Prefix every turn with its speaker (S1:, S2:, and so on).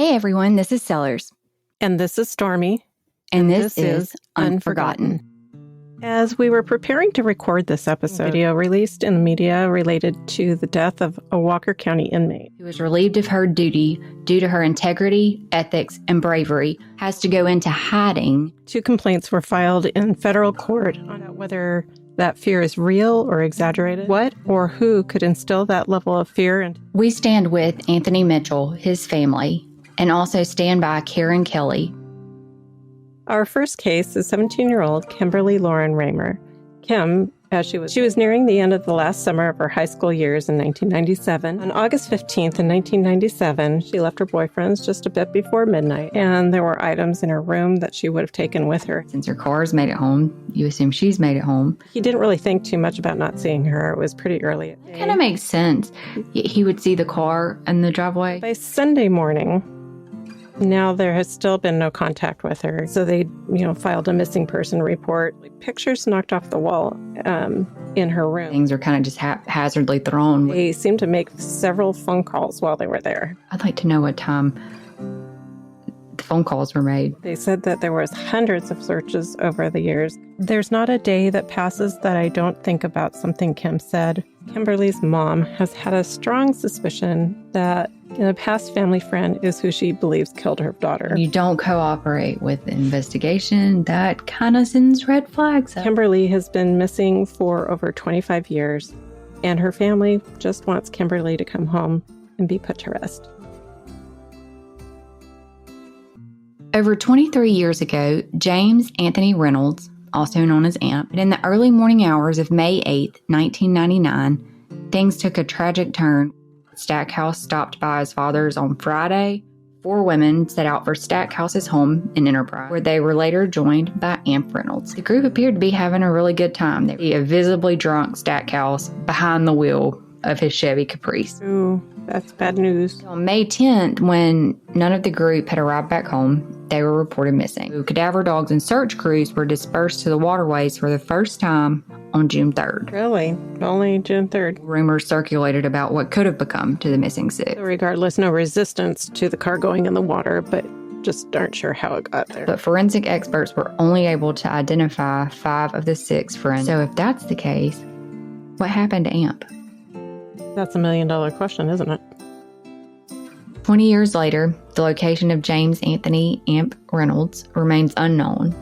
S1: Hey everyone, this is Sellers.
S2: And this is Stormy.
S1: And this is Unforgotten.
S2: As we were preparing to record this episode, video released in the media related to the death of a Walker County inmate
S1: Who was relieved of her duty due to her integrity, ethics, and bravery, has to go into hiding.
S2: 2 complaints were filed in federal court on whether that fear is real or exaggerated. What or who could instill that level of fear? And
S1: We stand with Anthony Mitchell, his family, and also stand by Karen Kelly.
S2: our first case is 17-year-old Kemberly Lauren Ramer. Kim, as she was nearing the end of the last summer of her high school years in 1997. On August 15th in 1997, she left her boyfriend's just a bit before midnight, and there were items in her room that she would have taken with her.
S1: Since her car's made it home, you assume she's made it home.
S2: He didn't really think too much about not seeing her. It was pretty early.
S1: It kind of makes sense. He would see the car in the driveway.
S2: By Sunday morning, now there has still been no contact with her. So they, filed a missing person report. Pictures knocked off the wall in her room.
S1: Things are kind of just haphazardly thrown.
S2: They seemed to make several phone calls while they were there.
S1: I'd like to know what time the phone calls were made.
S2: They said that there was hundreds of searches over the years. There's not a day that passes that I don't think about something Kim said. Kimberly's mom has had a strong suspicion that a past family friend is who she believes killed her daughter.
S1: You don't cooperate with the investigation, that kind of sends red flags up.
S2: Kimberly has been missing for over 25 years, and her family just wants Kimberly to come home and be put to rest.
S1: Over 23 years ago, James Anthony Reynolds, also known as AMP, in the early morning hours of May 8, 1999, things took a tragic turn. Stackhouse stopped by his father's on Friday. 4 women set out for Stackhouse's home in Enterprise, where they were later joined by AMP Reynolds. The group appeared to be having a really good time. They see a visibly drunk Stackhouse behind the wheel of his Chevy Caprice.
S2: Ooh, that's bad news.
S1: On May 10th, when none of the group had arrived back home, they were reported missing. Cadaver dogs and search crews were dispersed to the waterways for the first time on June 3rd.
S2: Really? Only June 3rd.
S1: Rumors circulated about what could have become to the missing 6.
S2: Regardless, no resistance to the car going in the water, but just aren't sure how it got there.
S1: But forensic experts were only able to identify 5 of the 6 friends. So if that's the case, what happened to AMP?
S2: That's $1 million question, isn't it?
S1: 20 years later, the location of James Anthony AMP Reynolds remains unknown.